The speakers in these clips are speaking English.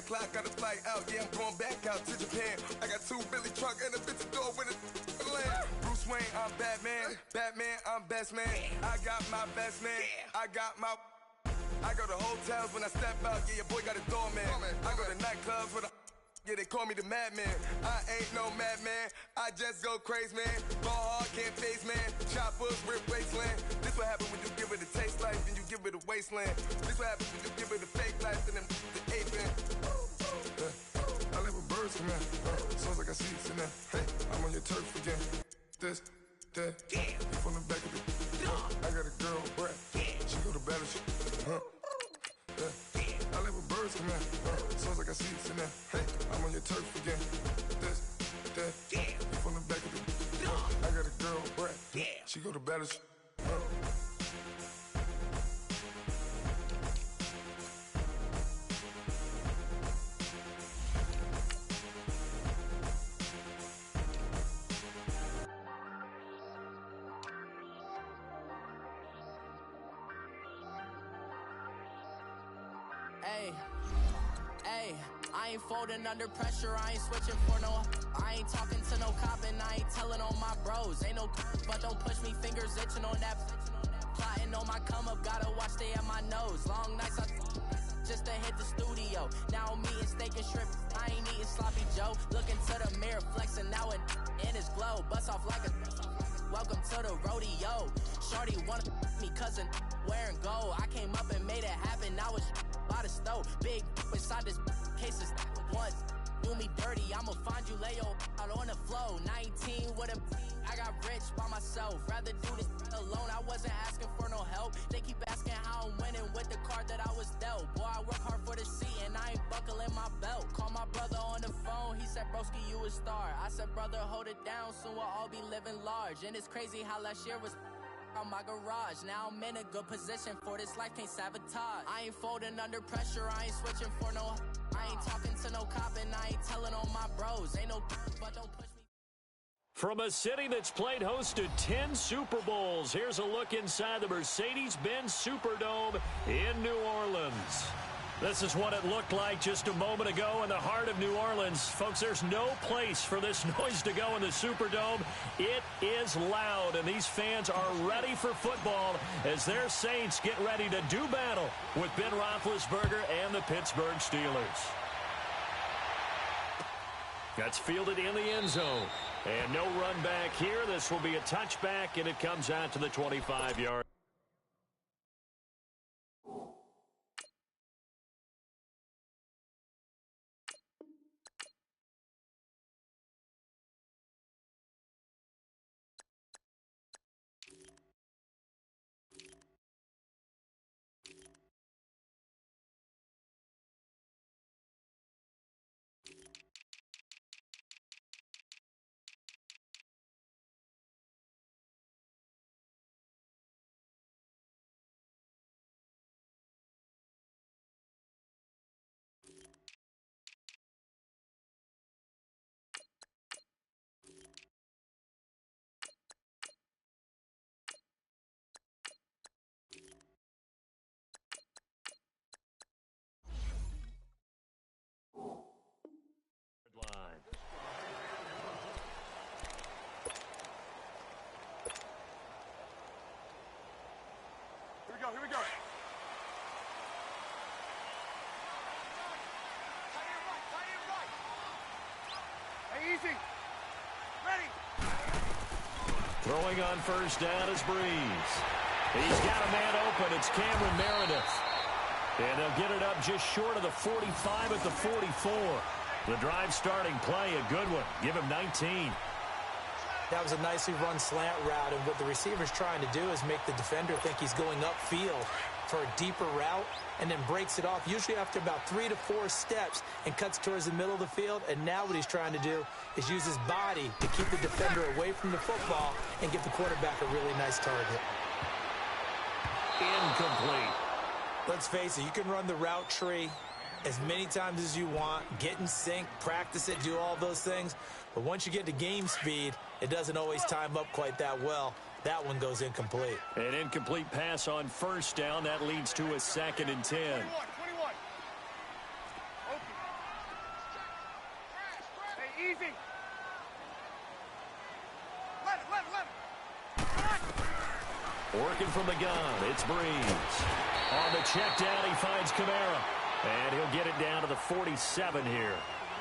o'clock, got a flight out, yeah, I'm going back out to Japan. I got 2 Billy truck and a bitch door with a land. Bruce Wayne, I'm Batman. Batman, I'm best man. I got my best man. I got my... I go to hotels when I step out, yeah, your boy got a doorman. I go to nightclubs with a... Yeah, they call me the madman. I ain't no madman. I just go crazy, man. Ball hard, can't face, man. Choppers, rip wasteland. This what happens when you give it a taste life and you give it a wasteland. This what happens when you give it a fake life and then the ape in. I live with birds from there. Sounds like I see it in there. Hey, I'm on your turf again. This, that. You from the back of the... I got a girl, Brad. She go to battleship. I live with birds from there. Sounds like I see it in there. Hey, I'm on your turf again. This, that. You from the back of the... I got a girl, Brad. She go to battleship. I ain't folding under pressure, I ain't switching for no. I ain't talking to no cop and I ain't telling on my bros. Ain't no but don't push me, fingers itching on that. Plotting on my come up, gotta watch stay at my nose. Long nights just to hit the studio. Now I'm eating steak and shrimp, I ain't eating sloppy Joe. Looking to the mirror, flexing now and in his glow. Bust off like a... Welcome to the rodeo. Shorty wanna me cousin wearing gold. I came up and made it happen, now it's by the stove. Big inside this cases once do me dirty, I'ma find you lay out on the floor. 19 with a... I got rich by myself, rather do this alone. I wasn't asking for no help. They keep asking how I'm winning with the card that I was dealt. Boy, I work hard for the seat and I ain't buckling my belt. Call my brother on the phone, he said, broski, you a star. I said, brother, hold it down, soon we'll all be living large. And it's crazy how last year was on my garage. Now I'm in a good position for this life, can't sabotage. I ain't folding under pressure, I ain't switching for no. I ain't talking to no cop and I ain't telling on my bros. Ain't no but don't push me. From a city that's played host to 10 Super Bowls, here's a look inside the Mercedes-Benz Superdome in New Orleans. This is what it looked like just a moment ago in the heart of New Orleans. Folks, there's no place for this noise to go in the Superdome. It is loud, and these fans are ready for football as their Saints get ready to do battle with Ben Roethlisberger and the Pittsburgh Steelers. That's fielded in the end zone. And no run back here. This will be a touchback, and it comes out to the 25-yard. Here we go. Tight end right. Hey, easy. Ready. Throwing on first down is Breeze. He's got a man open. It's Cameron Meredith. And they'll get it up just short of the 45 at the 44. The drive starting play, a good one. Give him 19. That was a nicely run slant route, and what the receiver's trying to do is make the defender think he's going upfield for a deeper route and then breaks it off, usually after about 3 to 4 steps, and cuts towards the middle of the field. And now what he's trying to do is use his body to keep the defender away from the football and give the quarterback a really nice target. Incomplete. Let's face it, you can run the route tree as many times as you want, get in sync, practice it, do all those things. But once you get to game speed, it doesn't always time up quite that well. That one goes incomplete. An incomplete pass on first down. That leads to a 2nd and 10. 21. Easy. Let it. Working from the gun, it's Breeze. On the check down, he finds Kamara. And he'll get it down to the 47 here.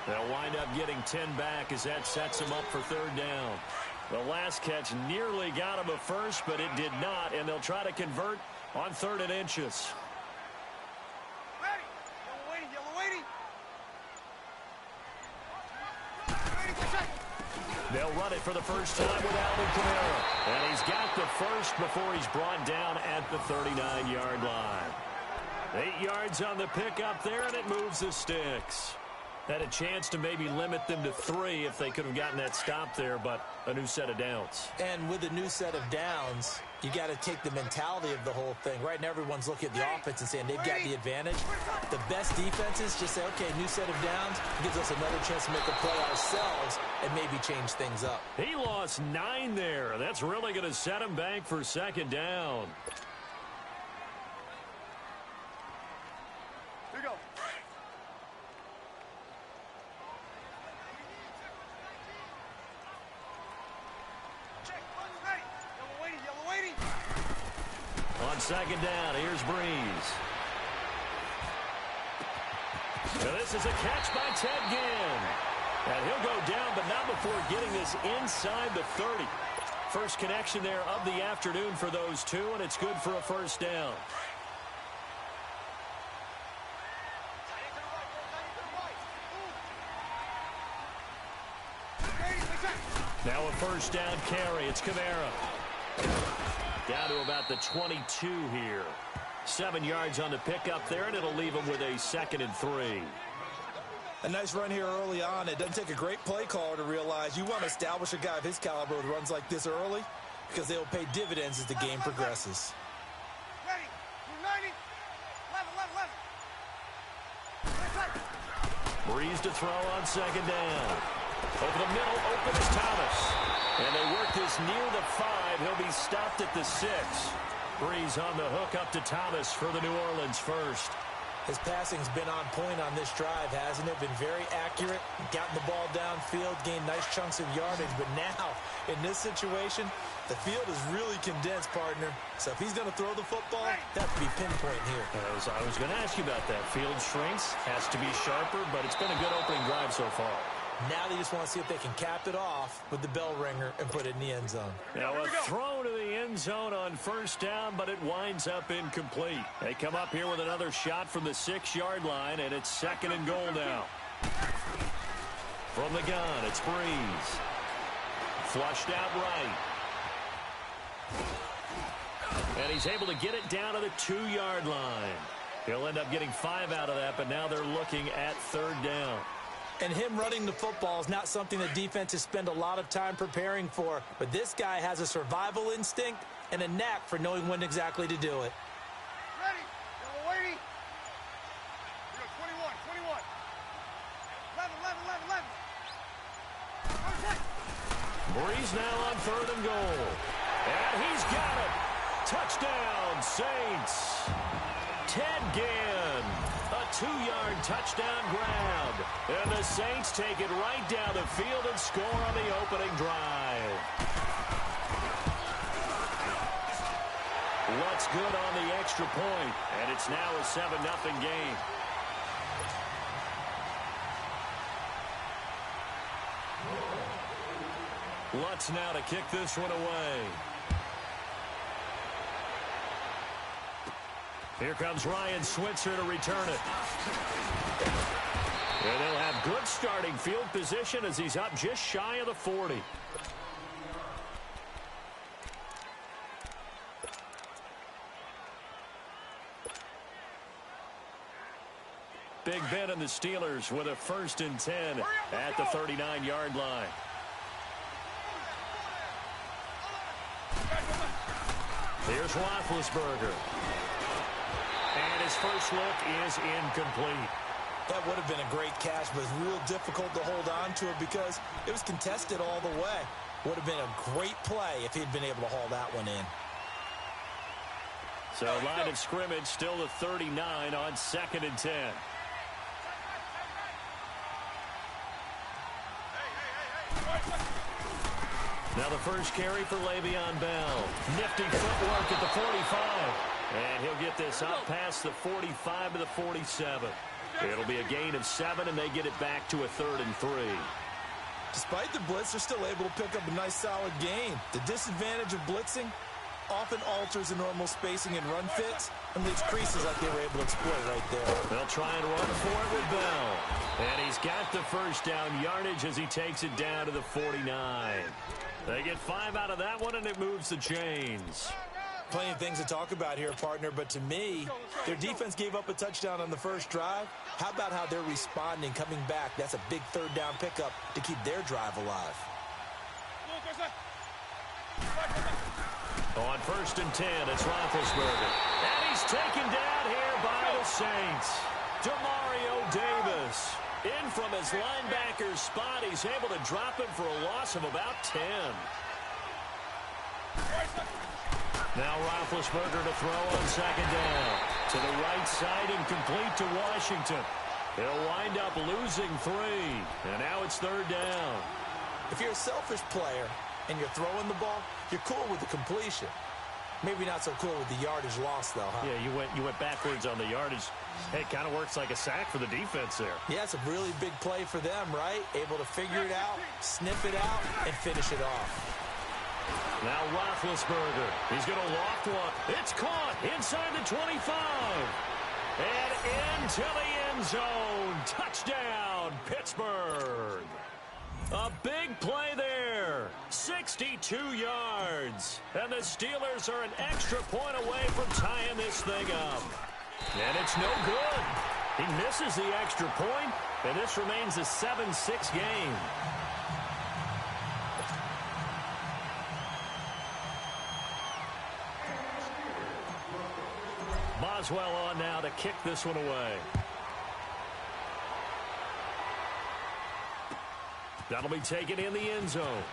They'll wind up getting 10 back as that sets him up for third down. The last catch nearly got him a first, but it did not, and they'll try to convert on 3rd and inches. Ready. Yellow waiting. Ready for second. They'll run it for the first time with Alvin Kamara. And he's got the first before he's brought down at the 39-yard line. 8 yards on the pickup there, and it moves the sticks. Had a chance to maybe limit them to 3 if they could have gotten that stop there, but a new set of downs. And with a new set of downs, you got to take the mentality of the whole thing. Right now, everyone's looking at the offense and saying they've got the advantage. The best defenses just say, okay, new set of downs gives us another chance to make a play ourselves and maybe change things up. He lost 9 there. That's really going to set him back for second down. Here we go. Yellow waiting. On second down, here's Breeze. So this is a catch by Ted Ginn. And he'll go down, but not before getting this inside the 30. First connection there of the afternoon for those two, and it's good for a first down. Now a first down carry. It's Kamara. Down to about the 22 here. 7 yards on the pickup there, and it'll leave him with a 2nd and 3. A nice run here early on. It doesn't take a great play caller to realize you want to establish a guy of his caliber with runs like this early because they'll pay dividends as the game progresses. Ready. 90. Left. Breeze to throw on second down. Over the middle, open is Thomas. And they work this near the 5. He'll be stopped at the 6. Breeze on the hook up to Thomas for the New Orleans first. His passing's been on point on this drive, hasn't it? Been very accurate, gotten the ball downfield, gained nice chunks of yardage. But now, in this situation, the field is really condensed, partner. So if he's going to throw the football, that would be pinpoint here. As I was going to ask you about that. Field shrinks, has to be sharper, but it's been a good opening drive so far. Now they just want to see if they can cap it off with the bell ringer and put it in the end zone. Now a throw to the end zone on first down, but it winds up incomplete. They come up here with another shot from the 6-yard line, and it's 2nd and goal now. From the gun, it's Breeze. Flushed out right. And he's able to get it down to the 2-yard line. He'll end up getting 5 out of that, but now they're looking at 3rd down. And him running the football is not something the defenses spend a lot of time preparing for. But this guy has a survival instinct and a knack for knowing when exactly to do it. Ready. Yellow waiting. We go 21. 11. Breeze now on 3rd and goal. And he's got it. Touchdown, Saints. Ted Ginn. A 2-yard touchdown grab. And the Saints take it right down the field and score on the opening drive. What's good on the extra point, and it's now a 7-0 game. Lutz now to kick this one away. Here comes Ryan Switzer to return it. And they'll have good starting field position as he's up just shy of the 40. Big Ben and the Steelers with a 1st and 10 at the 39-yard line. Here's Roethlisberger. And his first look is incomplete. That would have been a great catch, but it's real difficult to hold on to it because it was contested all the way. Would have been a great play if he'd been able to haul that one in. So line of scrimmage still the 39 on 2nd and 10. Now the first carry for Le'Veon Bell. Nifty footwork at the 45. And he'll get this up past the 45 to the 47. It'll be a gain of 7, and they get it back to a 3rd and 3. Despite the blitz, they're still able to pick up a nice, solid gain. The disadvantage of blitzing often alters the normal spacing and run fits and leaves creases like they were able to exploit right there. They'll try and run for it with Bell. And he's got the first down yardage as he takes it down to the 49. They get 5 out of that one, and it moves the chains. Plenty of things to talk about here, partner, but to me, their defense gave up a touchdown on the first drive. How about how they're responding, coming back? That's a big 3rd down pickup to keep their drive alive. On 1st and 10, it's Roethlisberger. And he's taken down here by the Saints. Demario Davis. In from his linebacker's spot, he's able to drop him for a loss of about 10. Now Roethlisberger to throw on 2nd down. To the right side and complete to Washington. He'll wind up losing 3. And now it's 3rd down. If you're a selfish player and you're throwing the ball, you're cool with the completion. Maybe not so cool with the yardage loss, though, huh? Yeah, you went backwards on the yardage. Hey, it kind of works like a sack for the defense there. Yeah, it's a really big play for them, right? Able to figure it out, sniff it out, and finish it off. Now Roethlisberger. He's going to loft one. It's caught inside the 25. And into the end zone. Touchdown, Pittsburgh. A big play there. 62 yards. And the Steelers are an extra point away from tying this thing up. And it's no good. He misses the extra point, and this remains a 7-6 game. Boswell on now to kick this one away. That'll be taken in the end zone.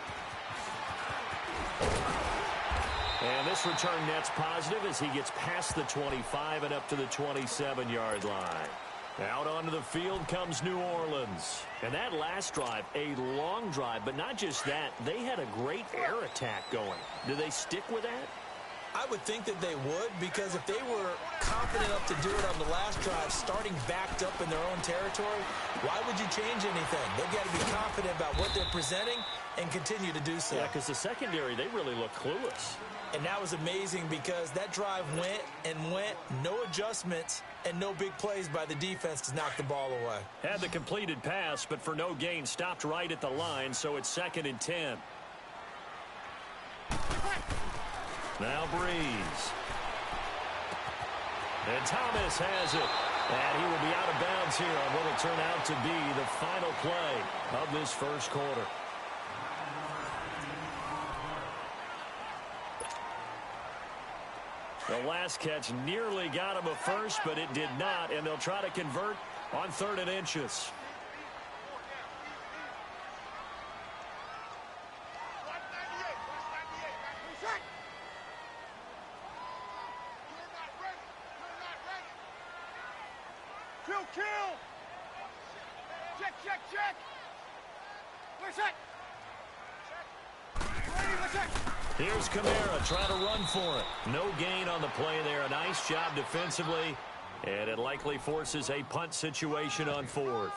And this return net's positive as he gets past the 25 and up to the 27-yard line. Out onto the field comes New Orleans. And that last drive, a long drive, but not just that, they had a great air attack going. Do they stick with that? I would think that they would, because if they were confident enough to do it on the last drive, starting backed up in their own territory, why would you change anything? They've got to be confident about what they're presenting and continue to do so. Yeah, because the secondary, they really look clueless. And that was amazing because that drive went and went, no adjustments, and no big plays by the defense to knock the ball away. Had the completed pass, but for no gain, stopped right at the line, so it's 2nd and 10. Now Breeze. And Thomas has it. And he will be out of bounds here on what will turn out to be the final play of this first quarter. The last catch nearly got him a first, but it did not, and they'll try to convert on 3rd and inches. Kill! Check! Where's that? Here's Kamara trying to run for it. No gain on the play there. A nice job defensively, and it likely forces a punt situation on 4th.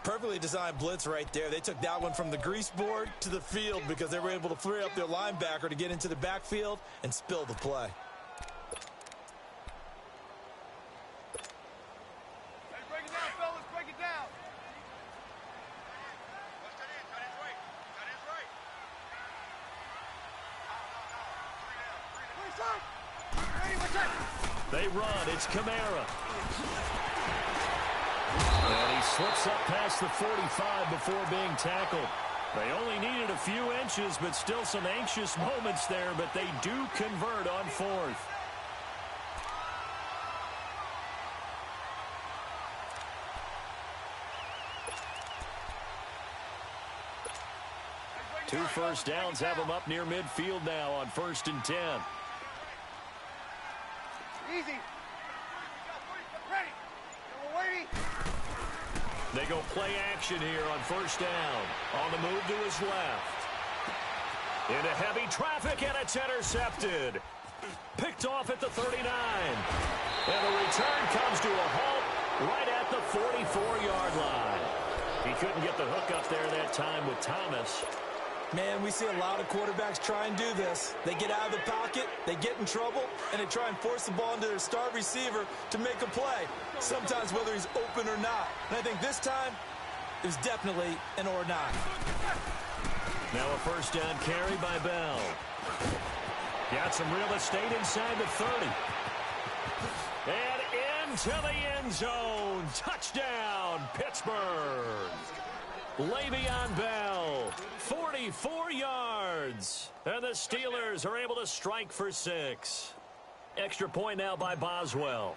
Perfectly designed blitz right there. They took that one from the grease board to the field because they were able to free up their linebacker to get into the backfield and spill the play. They run. It's Kamara. And he slips up past the 45 before being tackled. They only needed a few inches, but still some anxious moments there, but they do convert on 4th. Two first downs have them up near midfield now on 1st and 10. Easy. Ready. We're waiting. They go play action here on 1st down. On the move to his left. Into heavy traffic, and it's intercepted. Picked off at the 39. And the return comes to a halt right at the 44-yard line. He couldn't get the hook up there that time with Thomas. Man, we see a lot of quarterbacks try and do this. They get out of the pocket, they get in trouble, and they try and force the ball into their star receiver to make a play, sometimes whether he's open or not. And I think this time, it was definitely an or not. Now a first down carry by Bell. Got some real estate inside the 30. And into the end zone. Touchdown, Pittsburgh. Le'Veon Bell, 44 yards. And the Steelers are able to strike for 6. Extra point now by Boswell.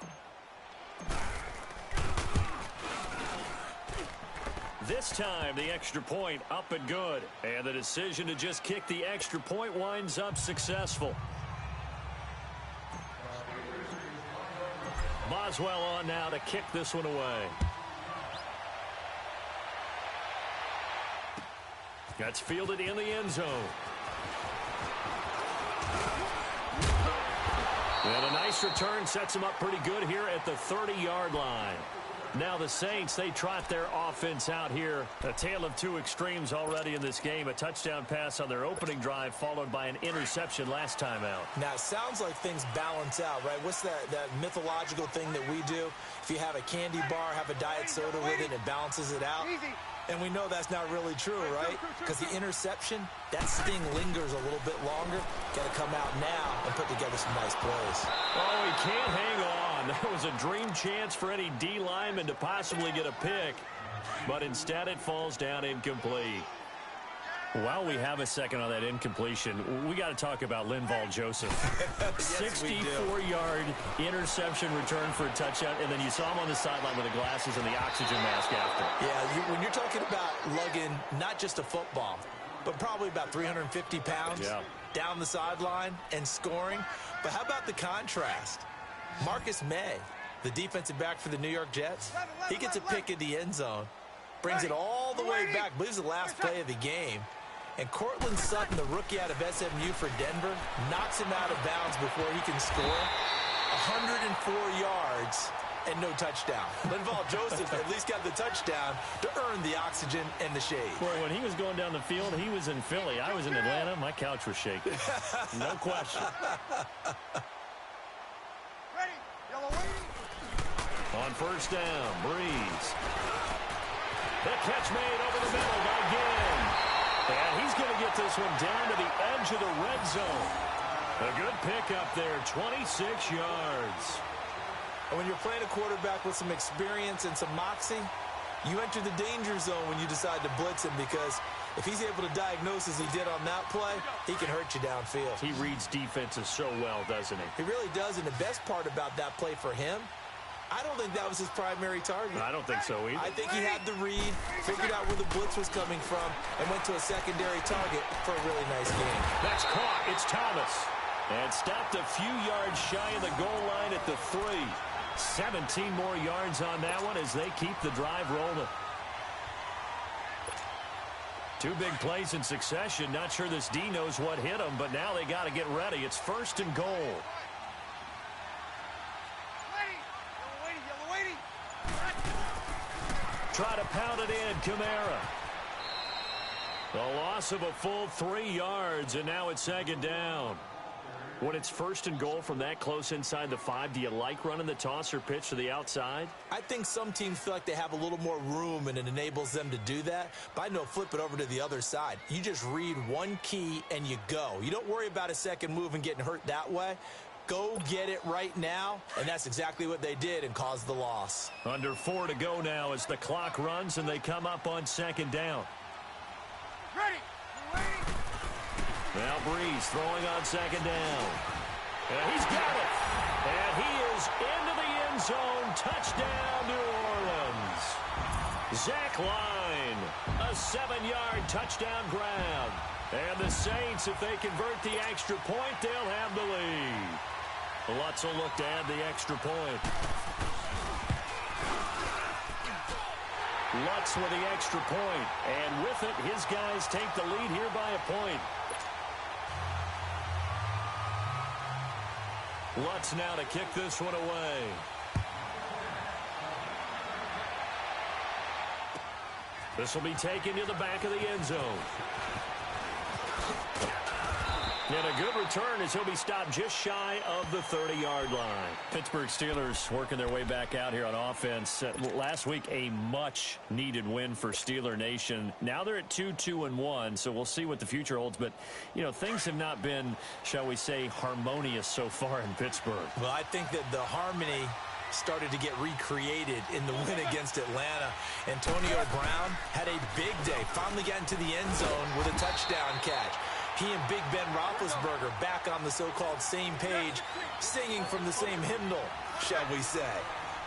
This time, the extra point up and good. And the decision to just kick the extra point winds up successful. Boswell on now to kick this one away. That's fielded in the end zone. And a nice return sets him up pretty good here at the 30-yard line. Now the Saints, they trot their offense out here. A tale of two extremes already in this game. A touchdown pass on their opening drive followed by an interception last time out. Now, it sounds like things balance out, right? What's that mythological thing that we do? If you have a candy bar, have a diet soda with it, it balances it out. And we know that's not really true, right? Because the interception, that sting lingers a little bit longer. Got to come out now and put together some nice plays. Oh, he can't hang on. That was a dream chance for any D lineman to possibly get a pick. But instead it falls down incomplete. While we have a second on that incompletion, we got to talk about Linval Joseph. Yes, 64-yard interception return for a touchdown, and then you saw him on the sideline with the glasses and the oxygen mask after. Yeah, when you're talking about lugging not just a football, but probably about 350 pounds down the sideline and scoring. But how about the contrast? Marcus May, the defensive back for the New York Jets, he gets a pick in the end zone, brings it all the way back, believes the last play of the game. And Cortland Sutton, the rookie out of SMU for Denver, knocks him out of bounds before he can score. 104 yards and no touchdown. Linval Joseph at least got the touchdown to earn the oxygen and the shade. Boy, when he was going down the field, he was in Philly. I was in Atlanta. My couch was shaking. No question. Ready, yellow wing. On first down, Breeze. The catch made over the middle by Ginn. And he's going to get this one down to the edge of the red zone. A good pickup there, 26 yards. And when you're playing a quarterback with some experience and some moxie, you enter the danger zone when you decide to blitz him, because if he's able to diagnose as he did on that play, he can hurt you downfield. He reads defenses so well, doesn't he? He really does, and the best part about that play for him, I don't think that was his primary target. I don't think so either. I think he had the read, figured out where the blitz was coming from, and went to a secondary target for a really nice game. That's caught. It's Thomas. And stopped a few yards shy of the goal line at the 3. 17 more yards on that one as they keep the drive rolling. Two big plays in succession. Not sure this D knows what hit them, but now they got to get ready. It's first and goal. Try to pound it in, Kamara. The loss of a full 3 yards, and now it's second down. When it's first and goal from that close inside the 5, do you like running the toss or pitch to the outside? I think some teams feel like they have a little more room and it enables them to do that. But I know flip it over to the other side. You just read one key and you go. You don't worry about a second move and getting hurt that way. Go get it right now, and that's exactly what they did and caused the loss. Under 4 to go now as the clock runs and they come up on second down. Ready, Now Breeze throwing on second down. And he's got it. And he is into the end zone. Touchdown, New Orleans. Zach Line, a 7-yard touchdown grab. And the Saints, if they convert the extra point, they'll have the lead. Lutz will look to add the extra point. Lutz with the extra point. And with it, his guys take the lead here by a point. Lutz now to kick this one away. This will be taken to the back of the end zone. And a good return as he'll be stopped just shy of the 30-yard line. Pittsburgh Steelers working their way back out here on offense. Last week, a much-needed win for Steeler Nation. Now they're at 2-2-1, so we'll see what the future holds. But, you know, things have not been, shall we say, harmonious so far in Pittsburgh. Well, I think that the harmony started to get recreated in the win against Atlanta. Antonio Brown had a big day, finally got into the end zone with a touchdown catch. He and Big Ben Roethlisberger back on the so-called same page, singing from the same hymnal, shall we say.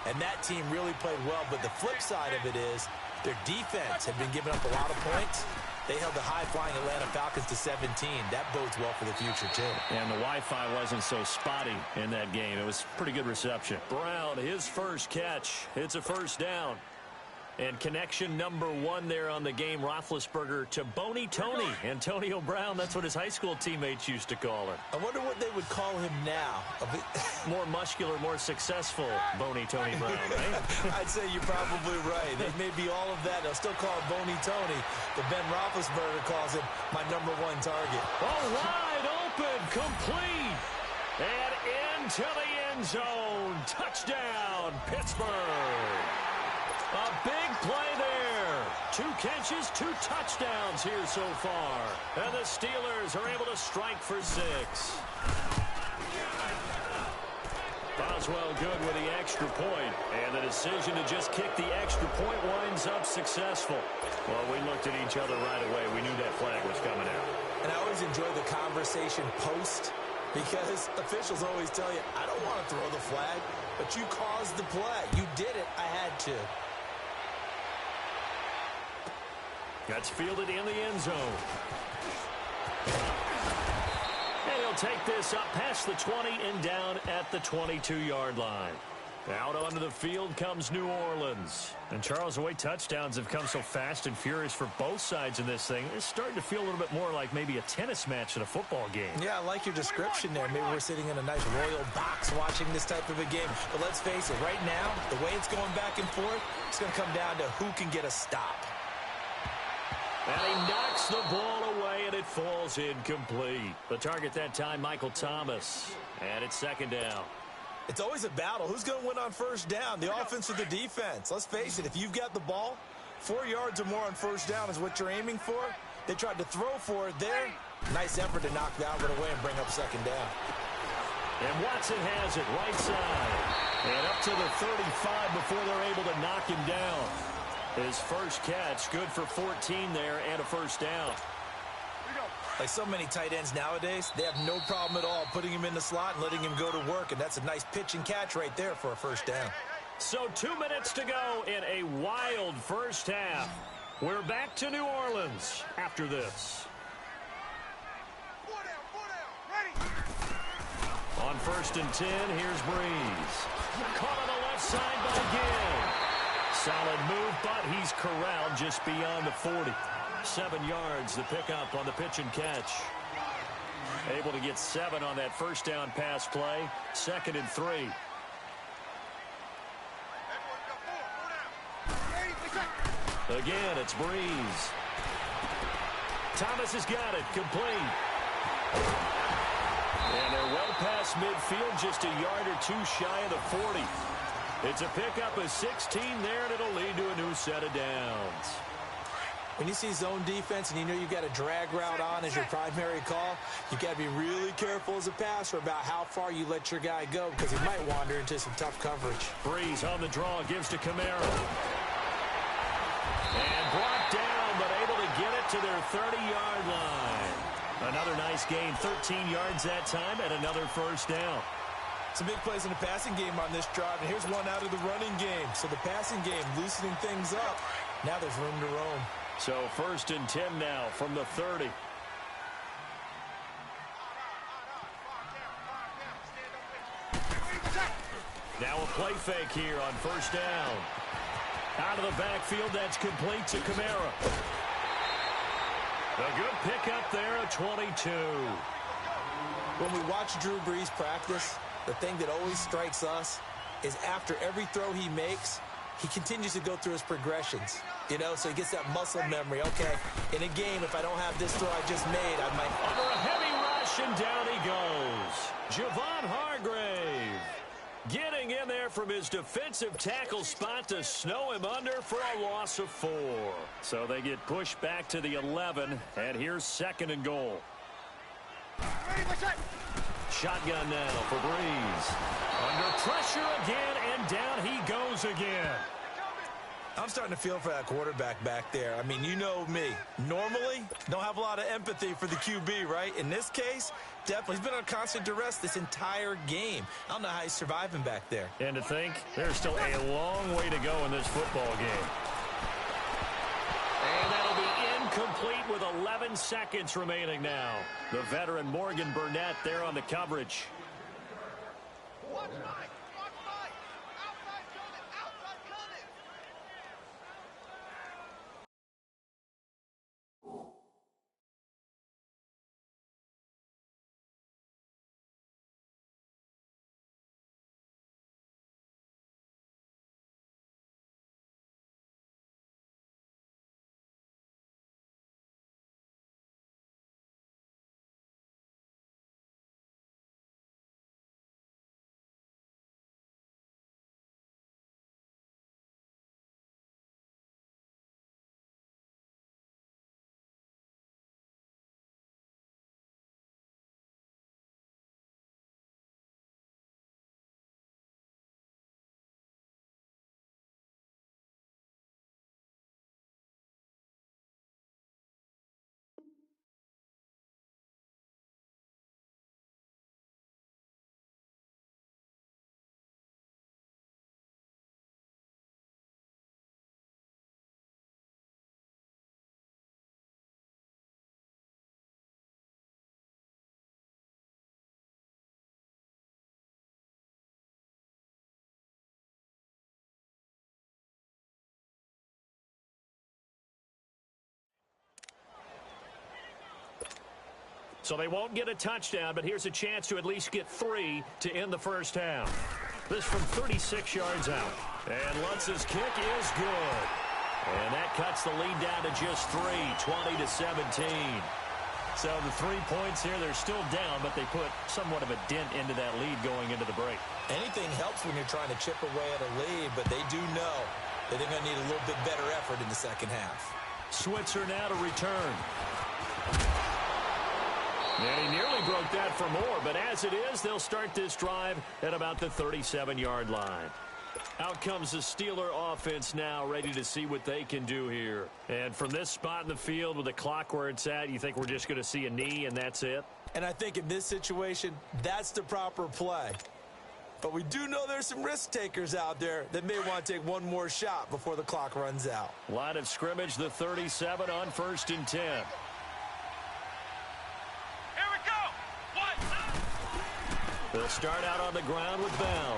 And that team really played well, but the flip side of it is their defense had been giving up a lot of points. They held the high-flying Atlanta Falcons to 17. That bodes well for the future, too. And the Wi-Fi wasn't so spotty in that game. It was pretty good reception. Brown, his first catch. It's a first down. And connection number 1 there on the game, Roethlisberger to Boney Tony. Antonio Brown, that's what his high school teammates used to call him. I wonder what they would call him now. More muscular, more successful Boney Tony Brown, right? I'd say you're probably right. It may be all of that. They'll still call him Boney Tony. But Ben Roethlisberger calls him my #1 target. Oh, wide open, complete. And into the end zone. Touchdown, Pittsburgh. A big play there. 2 catches, 2 touchdowns here so far. And the Steelers are able to strike for 6. Boswell good with the extra point. And the decision to just kick the extra point winds up successful. Well, we looked at each other right away. We knew that flag was coming out. And I always enjoy the conversation post, because officials always tell you, I don't want to throw the flag, but you caused the play. You did it. I had to. That's fielded in the end zone. And he'll take this up past the 20 and down at the 22-yard line. Out onto the field comes New Orleans. And Charles, the way touchdowns have come so fast and furious for both sides in this thing, it's starting to feel a little bit more like maybe a tennis match than a football game. Yeah, I like your description there. Maybe we're sitting in a nice royal box watching this type of a game. But let's face it, right now, the way it's going back and forth, it's going to come down to who can get a stop. And he knocks the ball away, and it falls incomplete. The target that time, Michael Thomas. And it's second down. It's always a battle. Who's going to win on first down, the offense or the defense? Let's face it, if you've got the ball, 4 yards or more on first down is what you're aiming for. They tried to throw for it there. Nice effort to knock that one away and bring up second down. And Watson has it right side. And up to the 35 before they're able to knock him down. His first catch, good for 14 there and a first down. Like so many tight ends nowadays, they have no problem at all putting him in the slot and letting him go to work, and that's a nice pitch and catch right there for a first down. So 2 minutes to go in a wild first half. We're back to New Orleans after this. On 1st and 10, here's Breeze. Caught on the left side by Gill. Solid move, but he's corralled just beyond the 40. 7 yards, the pickup on the pitch and catch. Able to get 7 on that first down pass play. 2nd and 3. Again, it's Breeze. Thomas has got it, complete. And they're well past midfield, just a yard or 2 shy of the 40. It's a pickup of 16 there, and it'll lead to a new set of downs. When you see zone defense and you know you've got a drag route on as your primary call, you've got to be really careful as a passer about how far you let your guy go, because he might wander into some tough coverage. Breeze on the draw, gives to Camaro. And brought down, but able to get it to their 30-yard line. Another nice gain, 13 yards that time, and another first down. Some big plays in the passing game on this drive, and here's one out of the running game. So the passing game loosening things up. Now there's room to roam. So 1st and 10 now from the 30. Now a play fake here on first down. Out of the backfield, that's complete to Camaro. A good pickup there, a 22. When we watch Drew Brees practice, the thing that always strikes us is after every throw he makes, he continues to go through his progressions. You know, so he gets that muscle memory. Okay, in a game, if I don't have this throw I just made, I might... Under a heavy rush, and down he goes. Javon Hargrave getting in there from his defensive tackle spot to snow him under for a loss of 4. So they get pushed back to the 11, and here's 2nd and goal. Ready, what's that? Shotgun now for Breeze. Under pressure again, and down he goes again. I'm starting to feel for that quarterback back there. I mean, you know me. Normally, don't have a lot of empathy for the QB, right? In this case, definitely. He's been on constant duress this entire game. I don't know how he's surviving back there. And to think, there's still a long way to go in this football game. And that'll be incomplete with 11 seconds remaining now. The veteran Morgan Burnett there on the coverage. Watch right. Watch right. Outside coming. Outside coming. So they won't get a touchdown, but here's a chance to at least get 3 to end the first half. This from 36 yards out. And Lutz's kick is good. And that cuts the lead down to just 3, 20-17. So the 3 points here, they're still down, but they put somewhat of a dent into that lead going into the break. Anything helps when you're trying to chip away at a lead, but they do know that they're going to need a little bit better effort in the second half. Switzer now to return. And he nearly broke that for more, but as it is, they'll start this drive at about the 37-yard line. Out comes the Steeler offense now, ready to see what they can do here. And from this spot in the field with the clock where it's at, you think we're just going to see a knee and that's it? And I think in this situation, that's the proper play. But we do know there's some risk takers out there that may want to take one more shot before the clock runs out. Line of scrimmage, the 37 on 1st and 10. They'll start out on the ground with Bell.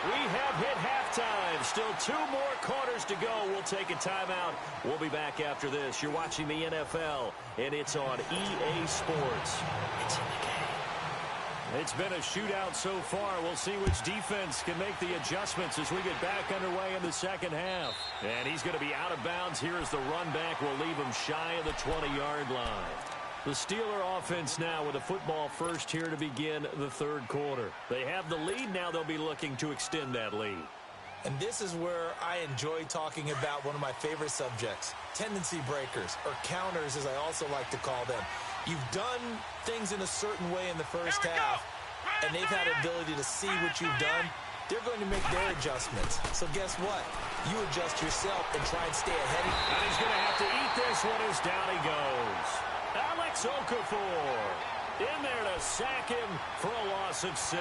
We have hit halftime. Still 2 more quarters to go. We'll take a timeout. We'll be back after this. You're watching the NFL, and it's on EA Sports. It's in the game. It's been a shootout so far. We'll see which defense can make the adjustments as we get back underway in the second half. And he's going to be out of bounds here as the run back will leave him shy of the 20-yard line. The Steeler offense now with a football first here to begin the third quarter. They have the lead. Now they'll be looking to extend that lead. And this is where I enjoy talking about one of my favorite subjects, tendency breakers, or counters as I also like to call them. You've done things in a certain way in the first half, and they've had the ability to see what you've done. They're going to make their adjustments. So guess what? You adjust yourself and try and stay ahead. And he's going to have to eat this one as down he goes. Alex Okafor in there to sack him for a loss of 6.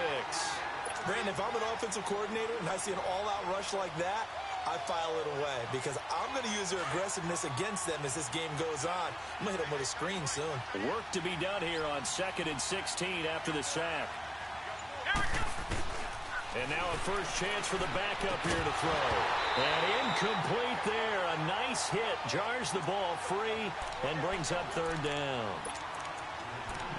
Brandon, if I'm an offensive coordinator and I see an all-out rush like that, I file it away because I'm going to use their aggressiveness against them as this game goes on. I'm going to hit them with a screen soon. Work to be done here on 2nd and 16 after the sack. And now a first chance for the backup here to throw. And incomplete there. A nice hit. Jars the ball free and brings up 3rd down.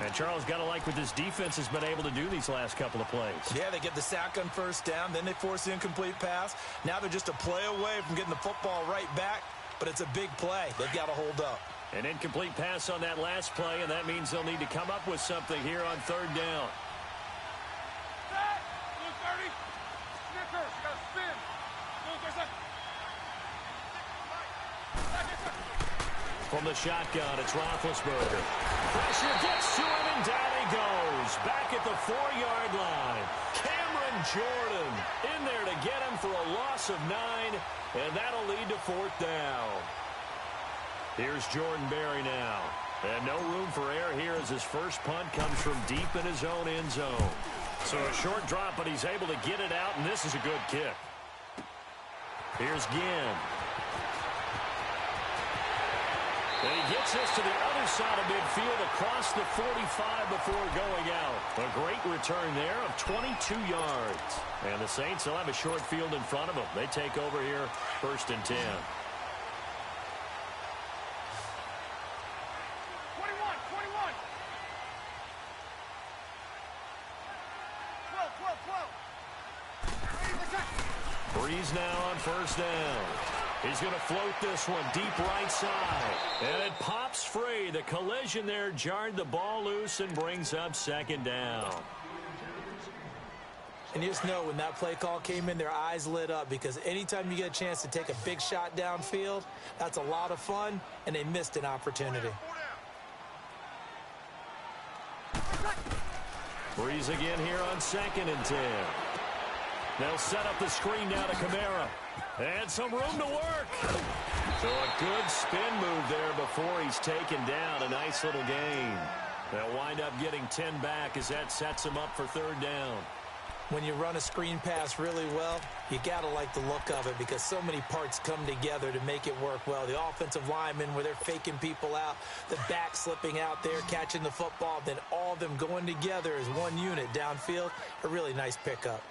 And Charles, got to like what this defense has been able to do these last couple of plays. Yeah, they get the sack on first down, then they force the incomplete pass. Now they're just a play away from getting the football right back, but it's a big play. They've got to hold up. An incomplete pass on that last play, and that means they'll need to come up with something here on third down. From the shotgun, it's Roethlisberger. Pressure gets to him, and down he goes. Back at the 4-yard line. Cameron Jordan in there to get him for a loss of 9, and that'll lead to fourth down. Here's Jordan Berry now. And no room for error here as his first punt comes from deep in his own end zone. So a short drop, but he's able to get it out, and this is a good kick. Here's Ginn. And he gets this to the other side of midfield across the 45 before going out. A great return there of 22 yards. And the Saints will have a short field in front of them. They take over here, 1st and 10. 12. Breeze now on 1st down. He's going to float this one deep right side. And it pops free. The collision there jarred the ball loose and brings up 2nd down. And you just know when that play call came in, their eyes lit up, because anytime you get a chance to take a big shot downfield, that's a lot of fun, and they missed an opportunity. Breeze again here on 2nd and 10. They'll set up the screen now to Kamara. And some room to work. So a good spin move there before he's taken down. A nice little gain. They'll wind up getting 10 back as that sets him up for 3rd down. When you run a screen pass really well, you got to like the look of it, because so many parts come together to make it work well. The offensive linemen, where they're faking people out, the back slipping out there, catching the football, then all of them going together as one unit downfield. A really nice pickup.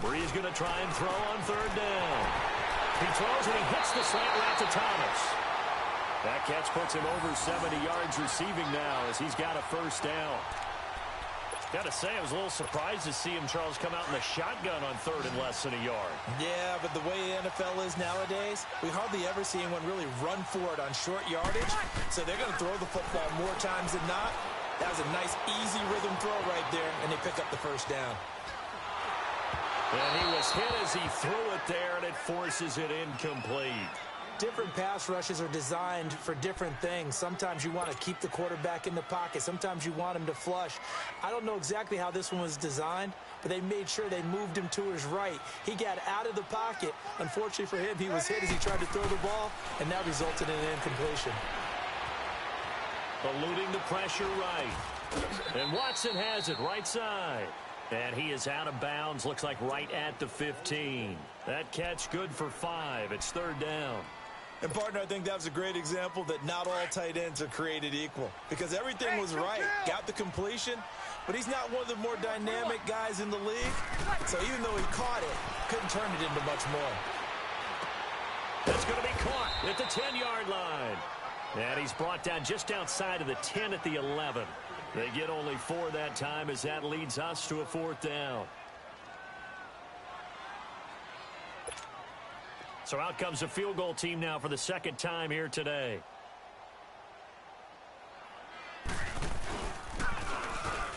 Breeze going to try and throw on 3rd down. He throws and he hits the slant route to Thomas. That catch puts him over 70 yards receiving now as he's got a 1st down. Got to say, I was a little surprised to see him, Charles, come out in the shotgun on 3rd and less than a yard. Yeah, but the way the NFL is nowadays, we hardly ever see anyone really run for it on short yardage. So they're going to throw the football more times than not. That was a nice, easy rhythm throw right there, and they pick up the 1st down. And he was hit as he threw it there, and it forces it incomplete. Different pass rushes are designed for different things. Sometimes you want to keep the quarterback in the pocket. Sometimes you want him to flush. I don't know exactly how this one was designed, but they made sure they moved him to his right. He got out of the pocket. Unfortunately for him, he was hit as he tried to throw the ball, and that resulted in an incompletion. Eluding the pressure right. And Watson has it right side. And he is out of bounds, looks like right at the 15. That catch good for 5. It's 3rd down. And, partner, I think that was a great example that not all tight ends are created equal, because everything was right. Got the completion, but he's not one of the more dynamic guys in the league. So even though he caught it, couldn't turn it into much more. That's going to be caught at the 10-yard line. And he's brought down just outside of the 10 at the 11. They get only 4 that time as that leads us to a 4th down. So out comes a field goal team now for the 2nd time here today.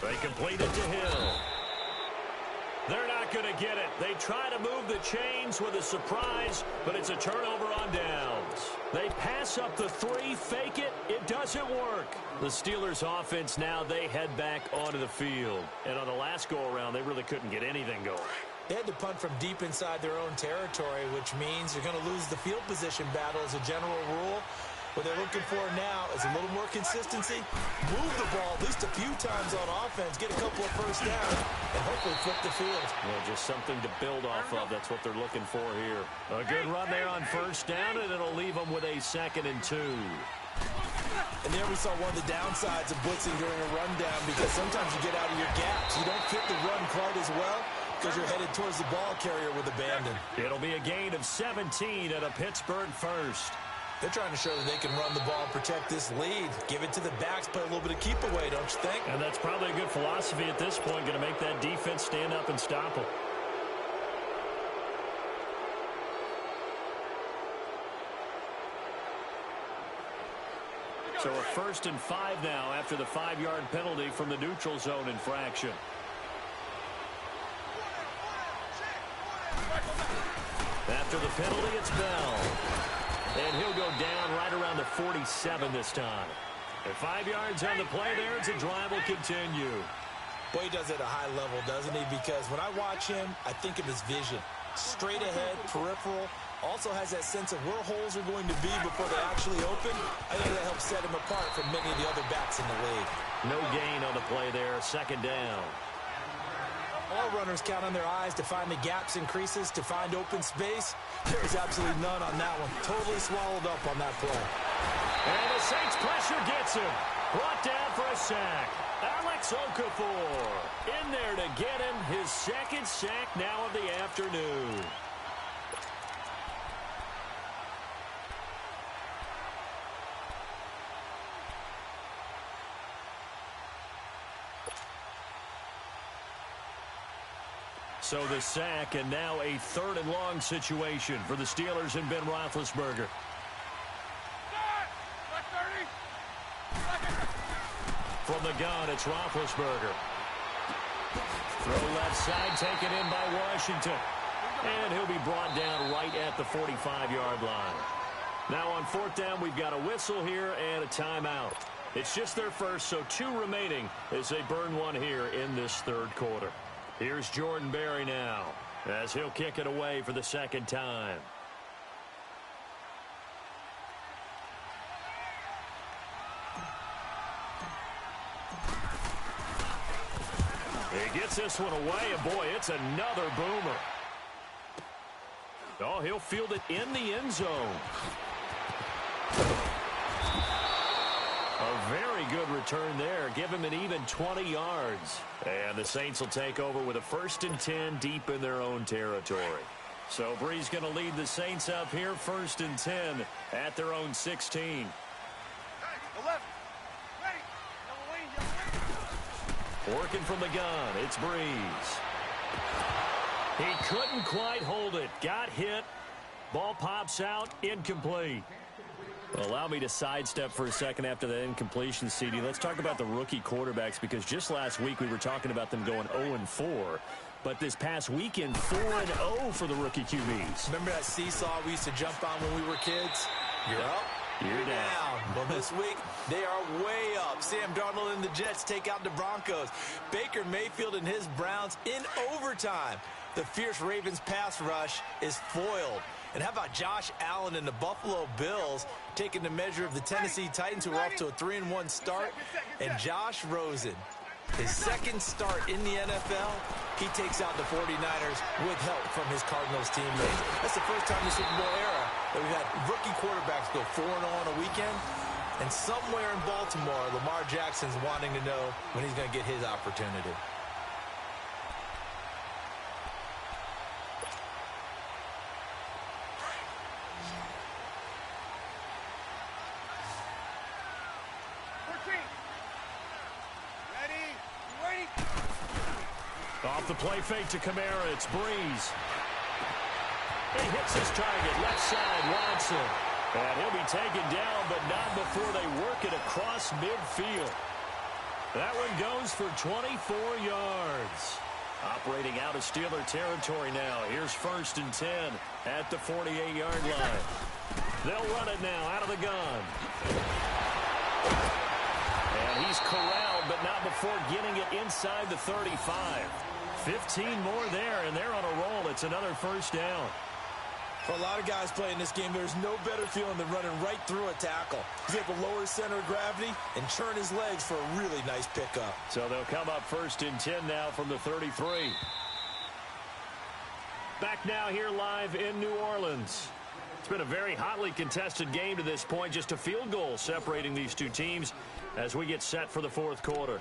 They complete it to Hill. They're not going to get it. They try to move the chains with a surprise, but it's a turnover on downs. They pass up the 3, fake it. It doesn't work. The Steelers' offense now, they head back onto the field. And on the last go-around, they really couldn't get anything going. They had to punt from deep inside their own territory, which means you're going to lose the field position battle as a general rule. What they're looking for now is a little more consistency, move the ball at least a few times on offense, get a couple of 1st downs, and hopefully flip the field. Well, just something to build off of. That's what they're looking for here. A good run there on 1st down, and it'll leave them with a 2nd and 2. And there we saw one of the downsides of blitzing during a rundown, because sometimes you get out of your gaps. You don't fit the run quite as well because you're headed towards the ball carrier with abandon. It'll be a gain of 17 at a Pittsburgh 1st. They're trying to show that they can run the ball and protect this lead. Give it to the backs, play a little bit of keep away, don't you think? And that's probably a good philosophy at this point, going to make that defense stand up and stop them. So a 1st and 5 now after the 5-yard penalty from the neutral zone infraction. After the penalty, it's Bell. And he'll go down right around the 47 this time. And 5 yards on the play there. It's a drive will continue. Boy, he does it at a high level, doesn't he? Because when I watch him, I think of his vision. Straight ahead, peripheral. Also has that sense of where holes are going to be before they actually open. I think that helps set him apart from many of the other backs in the league. No gain on the play there. 2nd down. All runners count on their eyes to find the gaps and creases, to find open space. There's absolutely none on that one. Totally swallowed up on that play. And the Saints pressure gets him. Brought down for a sack. Alex Okafor in there to get him his 2nd sack now of the afternoon. So the sack, and now a 3rd and long situation for the Steelers and Ben Roethlisberger. From the gun, it's Roethlisberger. Throw left side, taken in by Washington. And he'll be brought down right at the 45-yard line. Now on 4th down, we've got a whistle here and a timeout. It's just their first, so 2 remaining as they burn one here in this 3rd quarter. Here's Jordan Berry now as he'll kick it away for the 2nd time. He gets this one away, and boy, it's another boomer. Oh, he'll field it in the end zone. A very good return there. Give him an even 20 yards. And the Saints will take over with a 1st and 10 deep in their own territory. So Bree's going to lead the Saints up here, 1st and 10 at their own 16. Hey, 11. Ready. Working from the gun, it's Breeze. He couldn't quite hold it. Got hit. Ball pops out, incomplete. Allow me to sidestep for a second after the incompletion, CD. Let's talk about the rookie quarterbacks, because just last week we were talking about them going 0-4. But this past weekend, 4-0 for the rookie QBs. Remember that seesaw we used to jump on when we were kids? You're up, you're down. Well, this week, they are way up. Sam Darnold and the Jets take out the Broncos. Baker Mayfield and his Browns in overtime. The fierce Ravens pass rush is foiled. And how about Josh Allen and the Buffalo Bills taking the measure of the Tennessee Titans, who are off to a 3-1 start? And Josh Rosen, his 2nd start in the NFL, he takes out the 49ers with help from his Cardinals teammates. That's the first time in the Super Bowl era that we've had rookie quarterbacks go 4-0 on a weekend. And somewhere in Baltimore, Lamar Jackson's wanting to know when he's going to get his opportunity. Off the play fake to Kamara, it's Breeze. He hits his target, left side, Watson. And he'll be taken down, but not before they work it across midfield. That one goes for 24 yards. Operating out of Steeler territory now. Here's 1st and 10 at the 48-yard line. They'll run it now out of the gun. And he's corralled, but not before getting it inside the 35. 15 more there, and they're on a roll. It's another 1st down. For a lot of guys playing this game, there's no better feeling than running right through a tackle. He's able to lower his center of gravity and churn his legs for a really nice pickup. So they'll come up 1st and 10 now from the 33. Back now here live in New Orleans. It's been a very hotly contested game to this point. Just a field goal separating these two teams as we get set for the 4th quarter.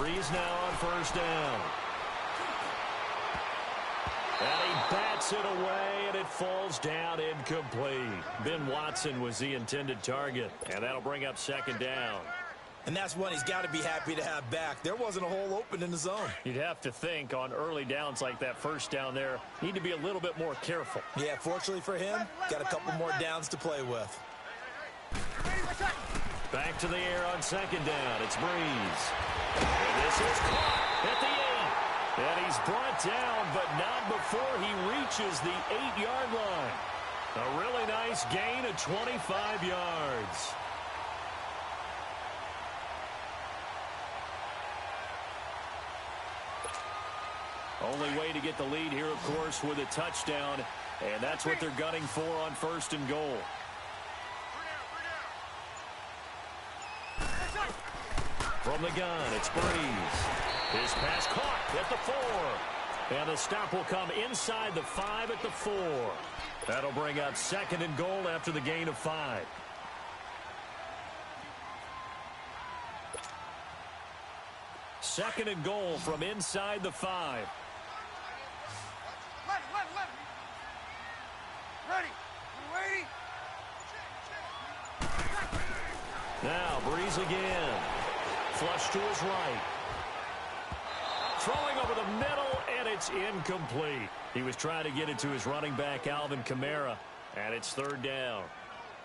Breeze now on first down. And he bats it away, and it falls down incomplete. Ben Watson was the intended target, and that'll bring up second down. And that's one he's got to be happy to have back. There wasn't a hole open in the zone. You'd have to think on early downs like that first down there, need to be a little bit more careful. Yeah, fortunately for him, got a couple more downs to play with. Back to the air on second down. It's Breeze. And this is caught at the 8. And he's brought down, but not before he reaches the 8-yard line. A really nice gain of 25 yards. Only way to get the lead here, of course, with a touchdown. And that's what they're gunning for on first and goal. From the gun, it's Breeze. His pass caught at the 4. And the stop will come inside the 5 at the 4. That'll bring up second and goal after the gain of 5. Second and goal from inside the 5. Ready. Ready. Now Breeze again. Flush to his right. Throwing over the middle, and it's incomplete. He was trying to get it to his running back, Alvin Kamara, and it's third down.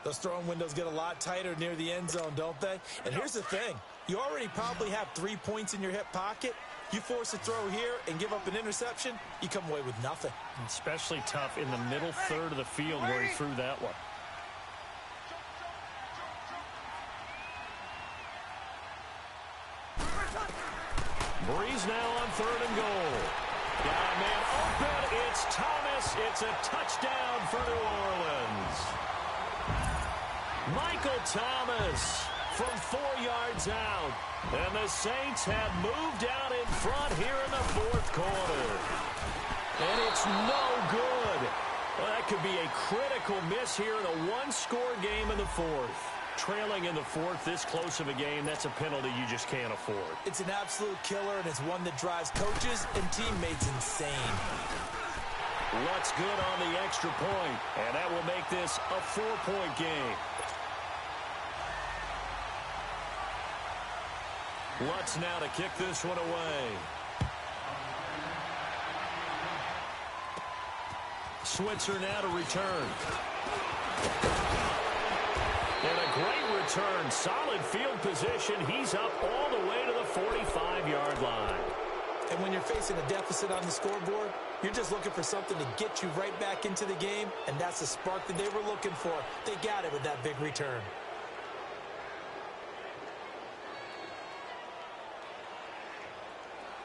Those throwing windows get a lot tighter near the end zone, don't they? And here's the thing. You already probably have 3 points in your hip pocket. You force a throw here and give up an interception, you come away with nothing. Especially tough in the middle third of the field where he threw that one. Breeze now on third and goal. Got a man open. It's Thomas. It's a touchdown for New Orleans. Michael Thomas from 4 yards out. And the Saints have moved out in front here in the fourth quarter. And it's no good. Well, that could be a critical miss here in a one-score game in the fourth. Trailing in the fourth, this close of a game, that's a penalty you just can't afford. It's an absolute killer, and it's one that drives coaches and teammates insane. Lutz good on the extra point, and that will make this a 4-point game. Lutz now to kick this one away. Switzer now to return. And a great return. Solid field position. He's up all the way to the 45-yard line. And when you're facing a deficit on the scoreboard, you're just looking for something to get you right back into the game, and that's the spark that they were looking for. They got it with that big return.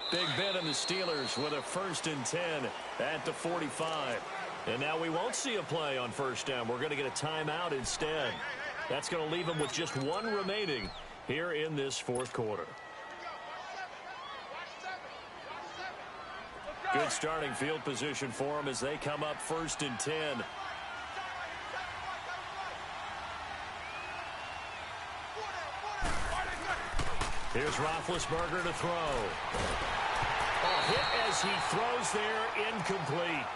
Big Ben and the Steelers with a 1st and 10 at the 45. And now we won't see a play on first down. We're going to get a timeout instead. That's going to leave them with just one remaining here in this fourth quarter. Good starting field position for them as they come up 1st and 10. Here's Roethlisberger to throw. A hit as he throws there, incomplete.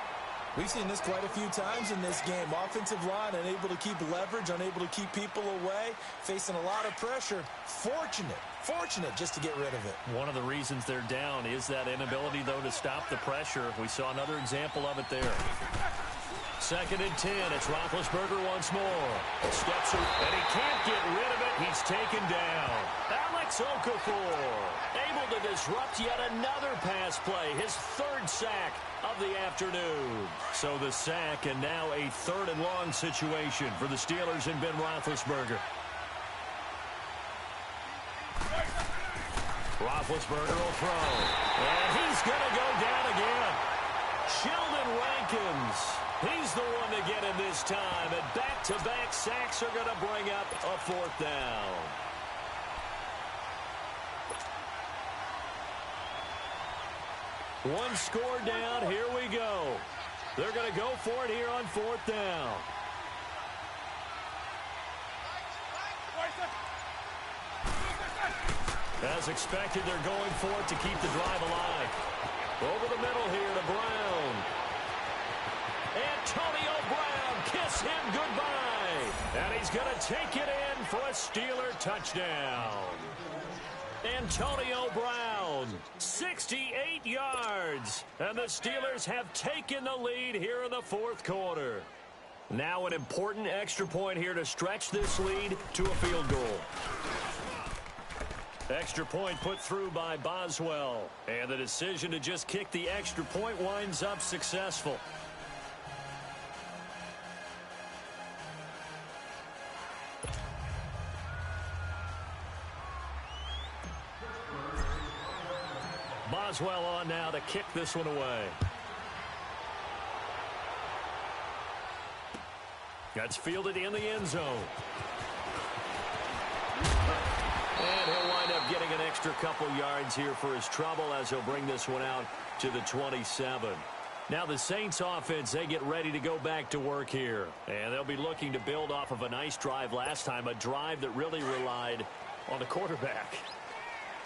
We've seen this quite a few times in this game. Offensive line unable to keep leverage, unable to keep people away, facing a lot of pressure. Fortunate just to get rid of it. One of the reasons they're down is that inability, though, to stop the pressure. We saw another example of it there. 2nd and 10. It's Roethlisberger once more. Steps through, and he can't get rid of it. He's taken down. Alex Okafor able to disrupt yet another pass play. His 3rd sack of the afternoon. So the sack, and now a 3rd and long situation for the Steelers and Ben Roethlisberger. Roethlisberger will throw. And he's going to go down again. Sheldon Rankins. He's the one to get him this time. And back-to-back sacks are going to bring up a 4th down. One score down. Here we go. They're going to go for it here on 4th down. As expected, they're going for it to keep the drive alive. Over the middle here to Brown. Antonio Brown, kiss him goodbye. And he's going to take it in for a Steeler touchdown. Antonio Brown, 68 yards. And the Steelers have taken the lead here in the fourth quarter. Now an important extra point here to stretch this lead to a field goal. Extra point put through by Boswell. And the decision to just kick the extra point winds up successful. Boswell on now to kick this one away. That's fielded in the end zone. And he'll wind up getting an extra couple yards here for his trouble as he'll bring this one out to the 27. Now the Saints offense, they get ready to go back to work here. And they'll be looking to build off of a nice drive last time, a drive that really relied on the quarterback.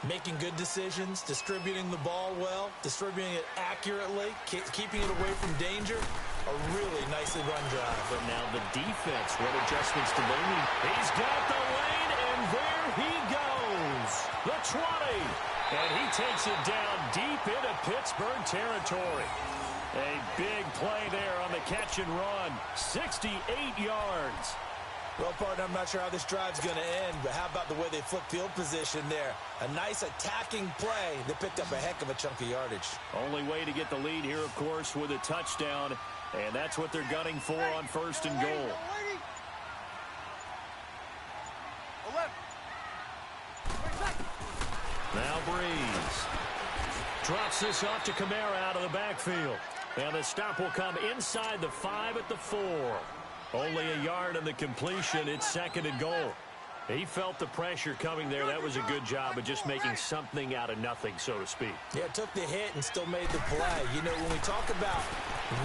Making good decisions, distributing the ball well, distributing it accurately, keeping it away from danger. A really nicely run drive. But now the defense, what adjustments do they need? He's got the lane, and there he goes. The 20. And he takes it down deep into Pittsburgh territory. A big play there on the catch and run. 68 yards. Well, partner, I'm not sure how this drive's going to end, but how about the way they flip field position there? A nice attacking play that picked up a heck of a chunk of yardage. Only way to get the lead here, of course, with a touchdown, and that's what they're gunning for on first and goal. Now Breeze drops this off to Kamara out of the backfield, and the stop will come inside the 5 at the 4. Only a yard on the completion. It's second and goal. He felt the pressure coming there. That was a good job of just making something out of nothing, so to speak. Yeah, took the hit and still made the play. You know, when we talk about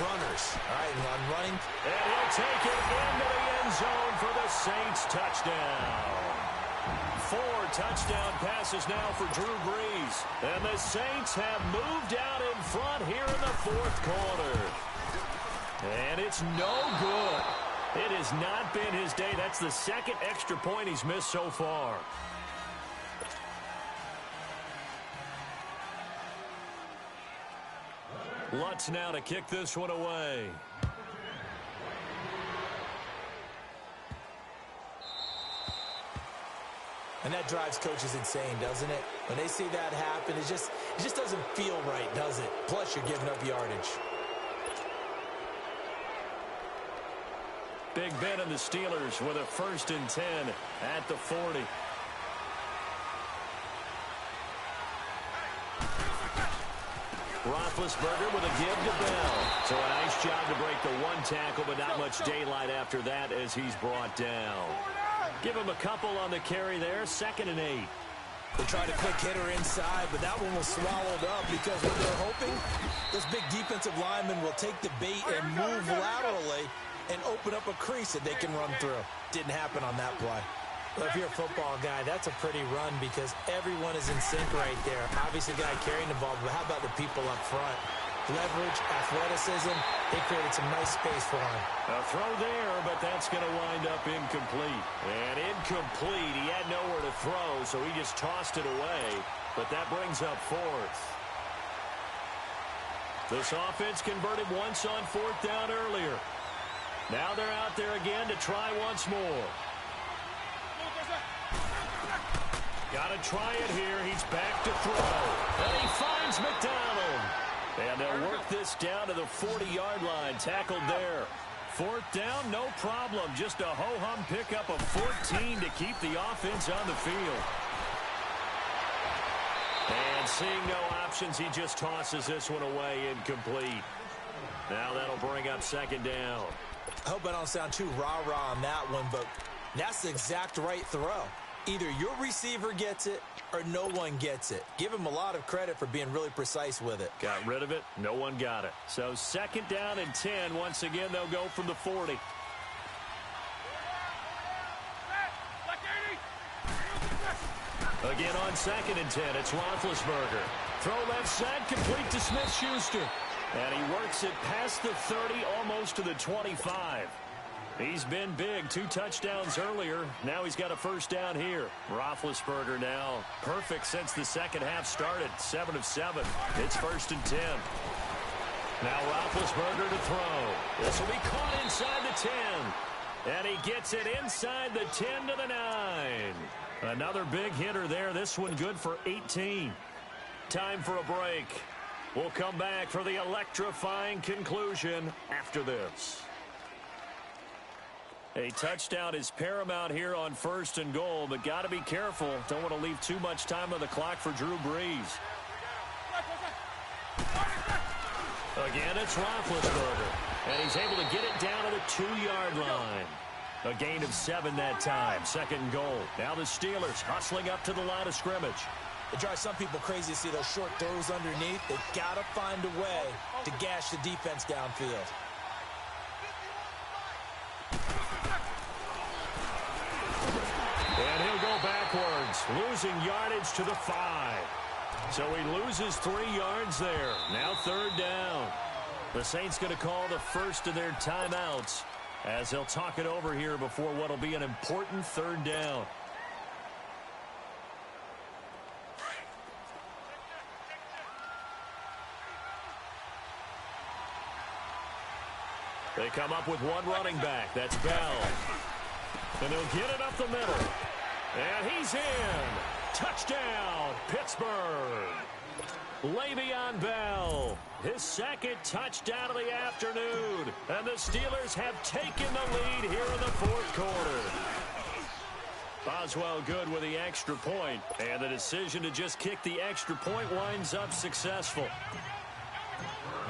runners, all right, and on running. And he'll take it into the end zone for the Saints touchdown. 4 touchdown passes now for Drew Brees. And the Saints have moved out in front here in the fourth quarter. And it's no good. It has not been his day. That's the second extra point he's missed so far. Lutz now to kick this one away. And that drives coaches insane, doesn't it? When they see that happen, it just doesn't feel right, does it? Plus, you're giving up yardage. Big Ben and the Steelers with a 1st and 10 at the 40. Roethlisberger with a give to Bell. So a nice job to break the one tackle, but not much daylight after that as he's brought down. Give him a couple on the carry there, 2nd and 8. They tried a quick hitter inside, but that one was swallowed up because what they're hoping, this big defensive lineman will take the bait and move laterally and open up a crease that they can run through. Didn't happen on that play. Well, if you're a football guy, that's a pretty run because everyone is in sync right there. Obviously, the guy carrying the ball, but how about the people up front? Leverage, athleticism, they created some nice space for him. A throw there, but that's going to wind up incomplete. And incomplete. He had nowhere to throw, so he just tossed it away. But that brings up 4th. This offense converted once on 4th down earlier. Now they're out there again to try once more. Got to try it here. He's back to throw. And he finds McDonald. And they'll work this down to the 40-yard line. Tackled there. 4th down, no problem. Just a ho-hum pickup of 14 to keep the offense on the field. And seeing no options, he just tosses this one away incomplete. Now that'll bring up 2nd down. I hope I don't sound too rah-rah on that one, but that's the exact right throw. Either your receiver gets it or no one gets it. Give him a lot of credit for being really precise with it. Got rid of it. No one got it. So 2nd down and 10. Once again, they'll go from the 40. Again on 2nd and 10, it's Roethlisberger. Throw left side, complete to Smith-Schuster. And he works it past the 30, almost to the 25. He's been big, 2 touchdowns earlier. Now he's got a first down here. Roethlisberger now perfect since the second half started, 7 of 7. It's 1st and 10. Now Roethlisberger to throw. This will be caught inside the 10. And he gets it inside the 10 to the 9. Another big hitter there. This one good for 18. Time for a break. We'll come back for the electrifying conclusion after this. A touchdown is paramount here on 1st and goal, but got to be careful. Don't want to leave too much time on the clock for Drew Brees. Again, it's Roethlisberger, and he's able to get it down to the 2-yard line. A gain of 7 that time. 2nd and goal. Now the Steelers hustling up to the line of scrimmage. It drives some people crazy to see those short throws underneath. They've got to find a way to gash the defense downfield. And he'll go backwards, losing yardage to the 5. So he loses 3 yards there. Now 3rd down. The Saints going to call the first of their timeouts as they'll talk it over here before what will be an important 3rd down. They come up with 1 running back. That's Bell. And they'll get it up the middle. And he's in. Touchdown, Pittsburgh. Le'Veon Bell, his 2nd touchdown of the afternoon. And the Steelers have taken the lead here in the 4th quarter. Boswell good with the extra point. And the decision to just kick the extra point winds up successful.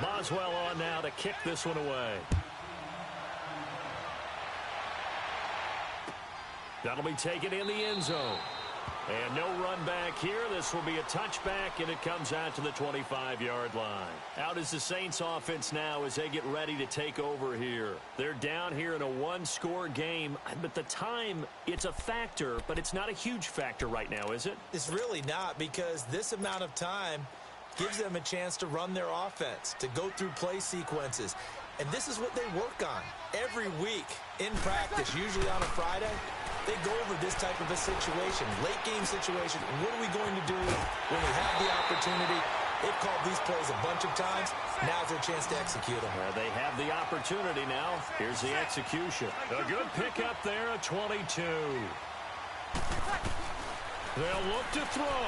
Boswell on now to kick this one away. That'll be taken in the end zone. And no run back here. This will be a touchback, and it comes out to the 25-yard line. Out is the Saints offense now as they get ready to take over here. They're down here in a 1-score game, but the time, it's a factor, but it's not a huge factor right now, is it? It's really not, because this amount of time gives them a chance to run their offense, to go through play sequences. And this is what they work on every week in practice, usually on a Friday. They go over this type of a situation, late-game situation. What are we going to do when we have the opportunity? They've called these plays a bunch of times. Now's their chance to execute them. They have the opportunity now. Here's the execution. A good pickup there at 22. They'll look to throw.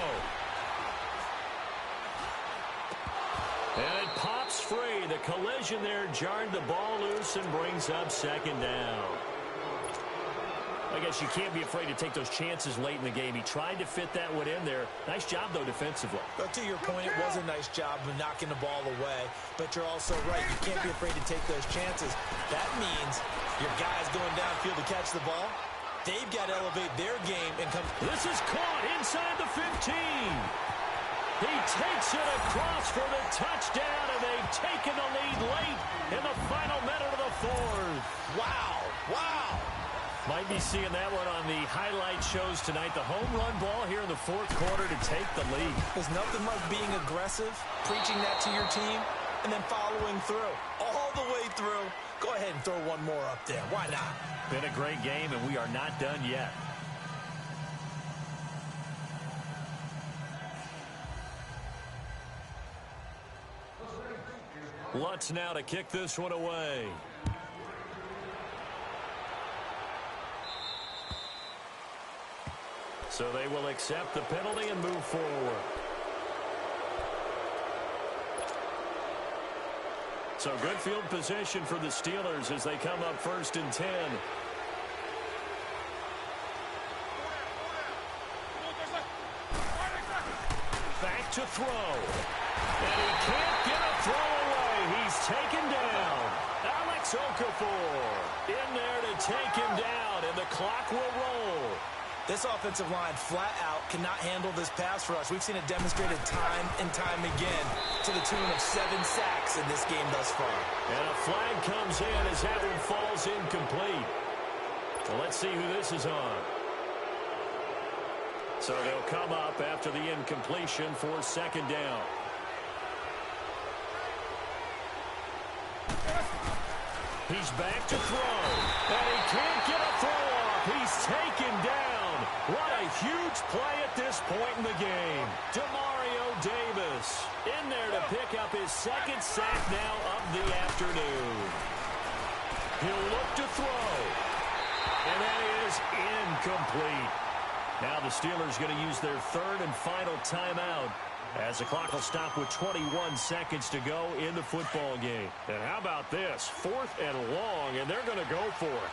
And it pops free. The collision there jarred the ball loose and brings up 2nd down. I guess you can't be afraid to take those chances late in the game. He tried to fit that one in there. Nice job, though, defensively. But to your point, it was a nice job of knocking the ball away. But you're also right. You can't be afraid to take those chances. That means your guys going downfield to catch the ball, they've got to elevate their game and come. This is caught inside the 15. He takes it across for the touchdown, and they've taken the lead late in the final minute of the 4th. Wow. Wow. Might be seeing that one on the highlight shows tonight. The home run ball here in the 4th quarter to take the lead. There's nothing like being aggressive, preaching that to your team, and then following through. All the way through. Go ahead and throw one more up there. Why not? Been a great game, and we are not done yet. Lutz now to kick this one away. So they will accept the penalty and move forward. So good field position for the Steelers as they come up 1st and 10. Back to throw. And he can't get a throw away. He's taken down. Alex Okafor in there to take him down, and the clock will roll. This offensive line flat out cannot handle this pass rush. We've seen it demonstrated time and time again to the tune of 7 sacks in this game thus far. And a flag comes in as that one falls incomplete. Well, let's see who this is on. So they'll come up after the incompletion for second down. He's back to throw, and he can't get a throw off. He's taken down. What a huge play at this point in the game. Demario Davis in there to pick up his second sack now of the afternoon. He'll look to throw, and that is incomplete. Now the Steelers going to use their third and final timeout as the clock will stop with 21 seconds to go in the football game. And how about this? 4th and long, and they're going to go for it.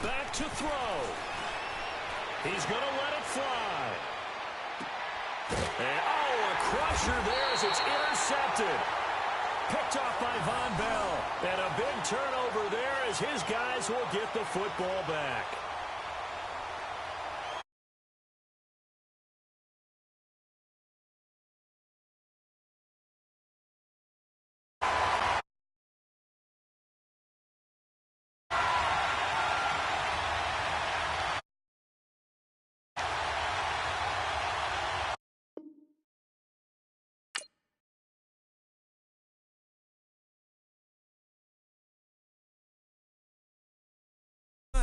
Back to throw. He's going to let it fly. And, oh, a crusher there as it's intercepted. Picked off by Von Bell. And a big turnover there as his guys will get the football back.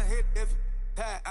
Hit if Pat,